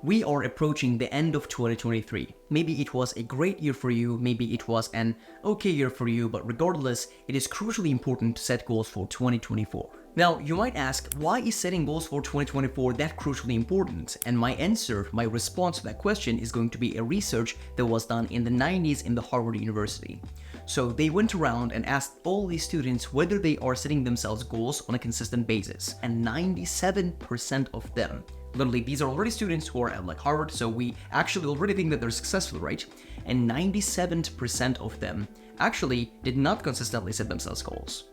We are approaching the end of 2023. Maybe it was a great year for you, maybe it was an okay year for you, but regardless, it is crucially important to set goals for 2024. Now, you might ask, why is setting goals for 2024 that crucially important? And my answer, my response to that question is going to be a research that was done in the 90s in the Harvard University. So they went around and asked all these students whether they are setting themselves goals on a consistent basis. And 97% of them, literally, these are already students who are at like Harvard, so we actually already think that they're successful, right? And 97% of them actually did not consistently set themselves goals.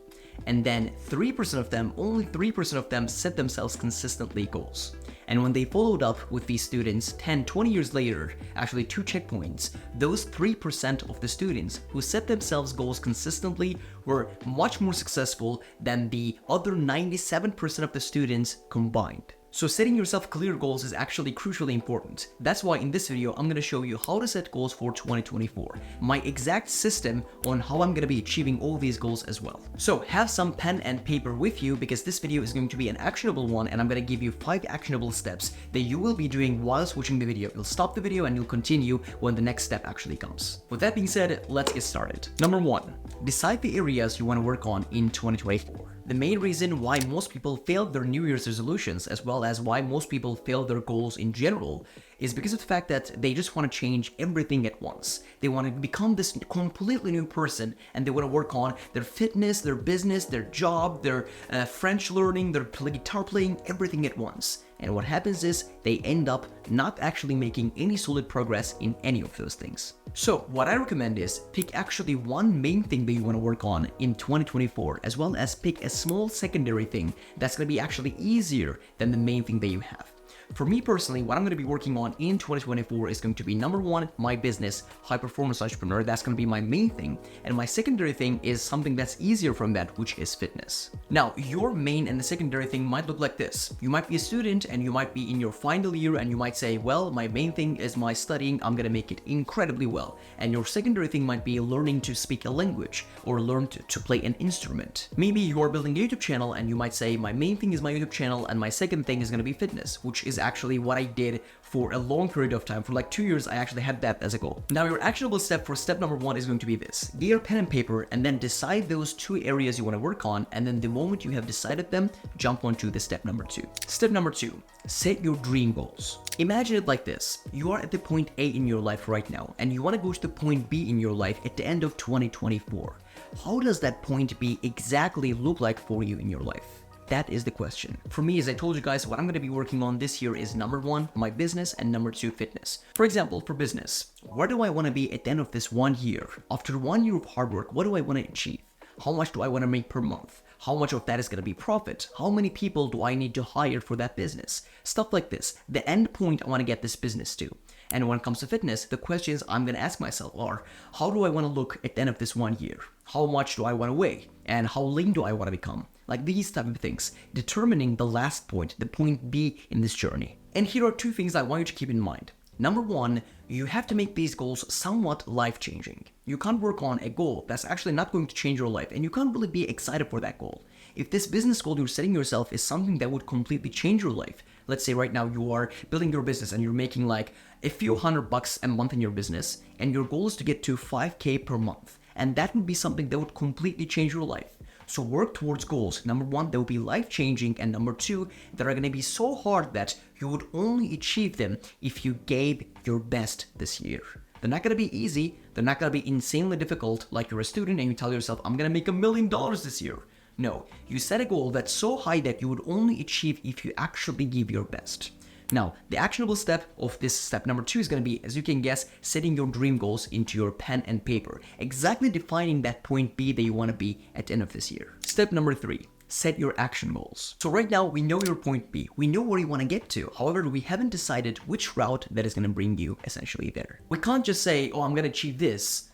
And then 3% of them, only 3% of them set themselves consistently goals. And when they followed up with these students 10, 20 years later, actually 2 checkpoints, those 3% of the students who set themselves goals consistently were much more successful than the other 97% of the students combined. So setting yourself clear goals is actually crucially important. That's why in this video, I'm going to show you how to set goals for 2024. My exact system on how I'm going to be achieving all these goals as well. So have some pen and paper with you because this video is going to be an actionable one and I'm going to give you 5 actionable steps that you will be doing whilst watching the video. You'll stop the video and you'll continue when the next step actually comes. With that being said, let's get started. Number 1, decide the areas you want to work on in 2024. The main reason why most people fail their New Year's resolutions, as well as why most people fail their goals in general, is because of the fact that they just want to change everything at once. They want to become this completely new person, and they want to work on their fitness, their business, their job, their French learning, their guitar playing, everything at once. And what happens is they end up not actually making any solid progress in any of those things. So what I recommend is pick actually one main thing that you want to work on in 2024, as well as pick a small secondary thing that's going to be actually easier than the main thing that you have. For me personally, what I'm going to be working on in 2024 is going to be number 1, my business, high performance entrepreneur. That's going to be my main thing. And my secondary thing is something that's easier from that, which is fitness. Now, your main and the secondary thing might look like this. You might be a student and you might be in your final year and you might say, well, my main thing is my studying. I'm going to make it incredibly well. And your secondary thing might be learning to speak a language or learn to play an instrument. Maybe you are building a YouTube channel and you might say, my main thing is my YouTube channel and my second thing is going to be fitness, which is actually what I did for a long period of time. For like 2 years, I actually had that as a goal. Now, your actionable step for step number 1 is going to be this. Get your pen and paper and then decide those 2 areas you want to work on. And then the moment you have decided them, jump onto the step number 2. Step number 2, set your dream goals. Imagine it like this. You are at the point A in your life right now, and you want to go to the point B in your life at the end of 2024. How does that point B exactly look like for you in your life? That is the question. For me, as I told you guys, what I'm going to be working on this year is number 1, my business, and number 2, fitness. For example, for business, where do I want to be at the end of this 1 year? After 1 year of hard work, what do I want to achieve? How much do I want to make per month? How much of that is going to be profit? How many people do I need to hire for that business? Stuff like this. The end point I want to get this business to. And when it comes to fitness, the questions I'm going to ask myself are, how do I want to look at the end of this 1 year? How much do I want to weigh? And how lean do I want to become? Like these type of things, determining the last point, the point B in this journey. And here are 2 things I want you to keep in mind. Number 1, you have to make these goals somewhat life-changing. You can't work on a goal that's actually not going to change your life, and you can't really be excited for that goal. If this business goal you're setting yourself is something that would completely change your life, let's say right now you are building your business and you're making like a few $100 a month in your business, and your goal is to get to 5K per month, and that would be something that would completely change your life. So work towards goals. Number 1, that will be life-changing, and number 2, that are going to be so hard that you would only achieve them if you gave your best this year. They're not going to be easy. They're not going to be insanely difficult like you're a student and you tell yourself, I'm going to make $1 million this year. No, you set a goal that's so high that you would only achieve if you actually give your best. Now, the actionable step of this step number 2 is going to be, as you can guess, setting your dream goals into your pen and paper, exactly defining that point B that you want to be at the end of this year. Step number 3, set your action goals. So right now, we know your point B. We know where you want to get to. However, we haven't decided which route that is going to bring you essentially there. We can't just say, oh, I'm going to achieve this,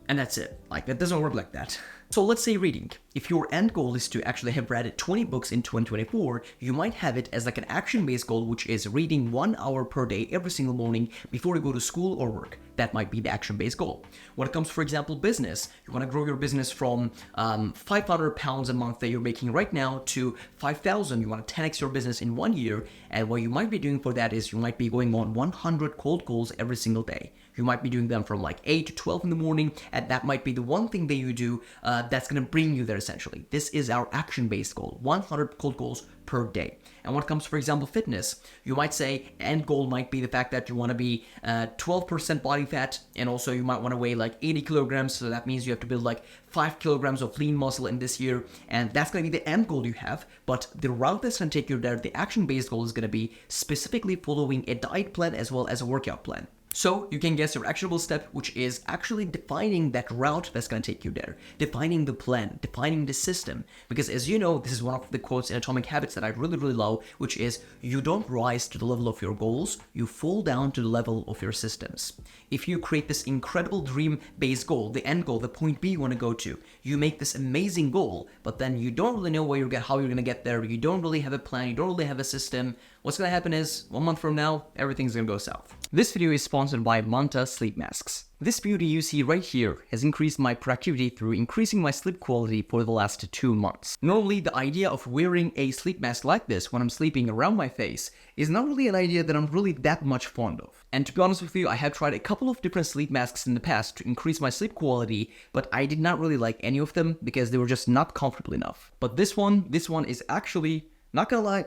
and that's it. Like, that doesn't work like that. So let's say reading. If your end goal is to actually have read 20 books in 2024, you might have it as like an action-based goal, which is reading 1 hour per day every single morning before you go to school or work. That might be the action-based goal. When it comes, for example, business, you want to grow your business from 500 pounds a month that you're making right now to 5,000. You want to 10x your business in 1 year. And what you might be doing for that is you might be going on 100 cold calls every single day. You might be doing them from like 8 to 12 in the morning, and that might be the one thing that you do that's going to bring you there essentially. This is our action-based goal, 100 cold calls per day. And when it comes, for example, fitness, you might say end goal might be the fact that you want to be 12% body fat, and also you might want to weigh like 80 kilograms, so that means you have to build like 5 kilograms of lean muscle in this year, and that's going to be the end goal you have. But the route that's going to take you there, the action-based goal, is going to be specifically following a diet plan as well as a workout plan. So you can guess your actionable step, which is actually defining that route that's going to take you there, defining the plan, defining the system. Because as you know, this is one of the quotes in Atomic Habits that I really, really love, which is, you don't rise to the level of your goals, you fall down to the level of your systems. If you create this incredible dream-based goal, the end goal, the point B you want to go to, you make this amazing goal, but then you don't really know how you're going to get there, you don't really have a plan, you don't really have a system. What's going to happen is, 1 month from now, everything's going to go south. This video is sponsored by Manta Sleep Masks. This beauty you see right here has increased my productivity through increasing my sleep quality for the last 2 months. Normally, the idea of wearing a sleep mask like this when I'm sleeping around my face is not really an idea that I'm really that much fond of. And to be honest with you, I have tried a couple of different sleep masks in the past to increase my sleep quality, but I did not really like any of them because they were just not comfortable enough. But this one is actually, not gonna lie,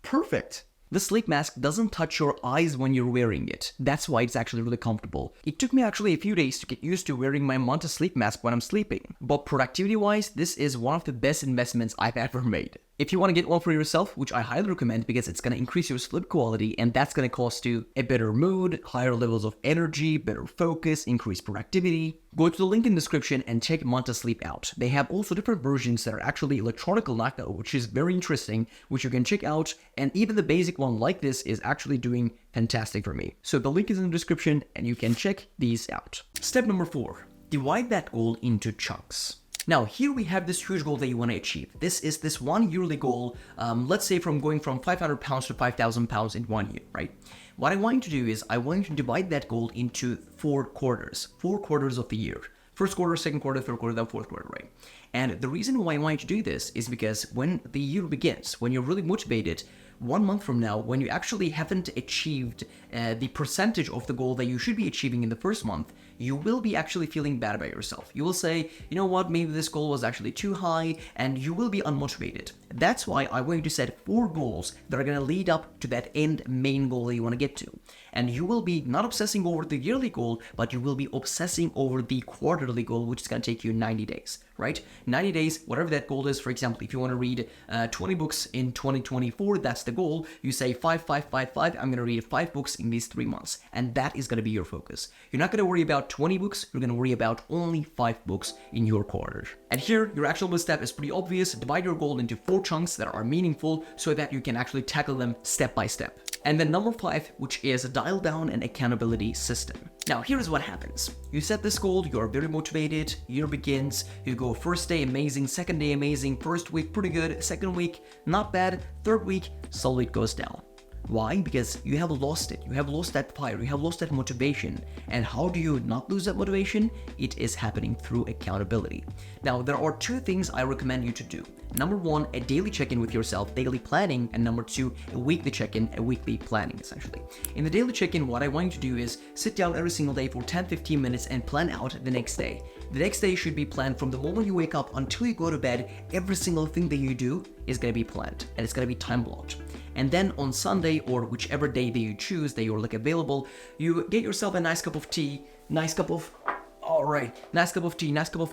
perfect. The sleep mask doesn't touch your eyes when you're wearing it. That's why it's actually really comfortable. It took me actually a few days to get used to wearing my Manta sleep mask when I'm sleeping. But productivity-wise, this is one of the best investments I've ever made. If you want to get one for yourself, which I highly recommend because it's going to increase your sleep quality, and that's going to cost you a better mood, higher levels of energy, better focus, increased productivity, go to the link in the description and check Manta Sleep out. They have also different versions that are actually electronic knockout, which is very interesting, which you can check out, and even the basic one like this is actually doing fantastic for me. So the link is in the description and you can check these out. Step number 4, divide that goal into chunks. Now, here we have this huge goal that you want to achieve. This is this 1 yearly goal, let's say from going from 500 pounds to 5,000 pounds in 1 year, right? What I want you to do is I want you to divide that goal into 4 quarters of the year. First quarter, second quarter, third quarter, then fourth quarter, right? And the reason why I want you to do this is because when the year begins, when you're really motivated, 1 month from now, when you actually haven't achieved the percentage of the goal that you should be achieving in the first month, you will be actually feeling bad about yourself. You will say, you know what, maybe this goal was actually too high, and you will be unmotivated. That's why I want you to set 4 goals that are going to lead up to that end main goal that you want to get to. And you will be not obsessing over the yearly goal, but you will be obsessing over the quarterly goal, which is going to take you 90 days, right? 90 days, whatever that goal is. For example, if you want to read 20 books in 2024, that's the goal. You say 5, 5, 5, 5. I'm going to read 5 books in these 3 months. And that is going to be your focus. You're not going to worry about 20 books. You're going to worry about only 5 books in your quarter. And here, your actionable step is pretty obvious. Divide your goal into 4 chunks that are meaningful so that you can actually tackle them step by step. And then number 5, which is dial down an accountability system. Now, here's what happens. You set this goal, you are very motivated, year begins, you go first day amazing, second day amazing, first week pretty good, second week not bad, third week slowly it goes down. Why? Because you have lost it. You have lost that fire. You have lost that motivation. And how do you not lose that motivation? It is happening through accountability. Now, there are 2 things I recommend you to do. Number 1, a daily check-in with yourself, daily planning, and number 2, a weekly check-in, a weekly planning, essentially. In the daily check-in, what I want you to do is sit down every single day for 10-15 minutes and plan out the next day. The next day should be planned from the moment you wake up until you go to bed. Every single thing that you do is going to be planned, and it's going to be time blocked. And then on Sunday, or whichever day that you choose that you're available, you get yourself a nice cup of tea, nice cup of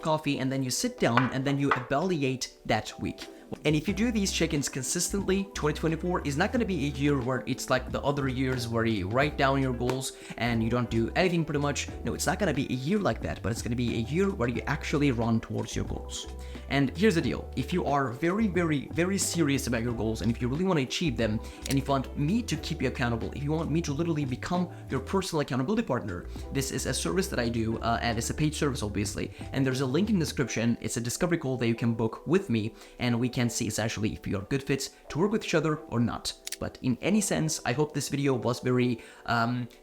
coffee, and then you sit down and then you evaluate that week. And if you do these check-ins consistently, 2024 is not going to be a year where it's like the other years where you write down your goals and you don't do anything pretty much. No, it's not going to be a year like that, but it's going to be a year where you actually run towards your goals. And here's the deal. If you are very serious about your goals, and if you really want to achieve them, and if you want me to keep you accountable, if you want me to literally become your personal accountability partner, this is a service that I do, and it's a paid service, obviously. And there's a link in the description. It's a discovery call that you can book with me, and we can see essentially if you're good fits to work with each other or not. But in any sense, I hope this video was very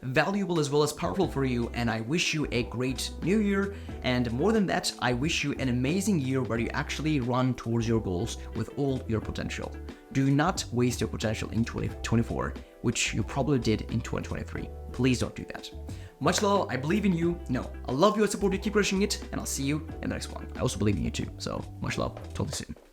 valuable as well as powerful for you, and I wish you a great new year. And more than that, I wish you an amazing year where you actually run towards your goals with all your potential. Do not waste your potential in 2024, which you probably did in 2023. Please don't do that. Much love. I believe in you. No, I love you. I support you. Keep crushing it, and I'll see you in the next one. I also believe in you too. So much love. Talk to you soon.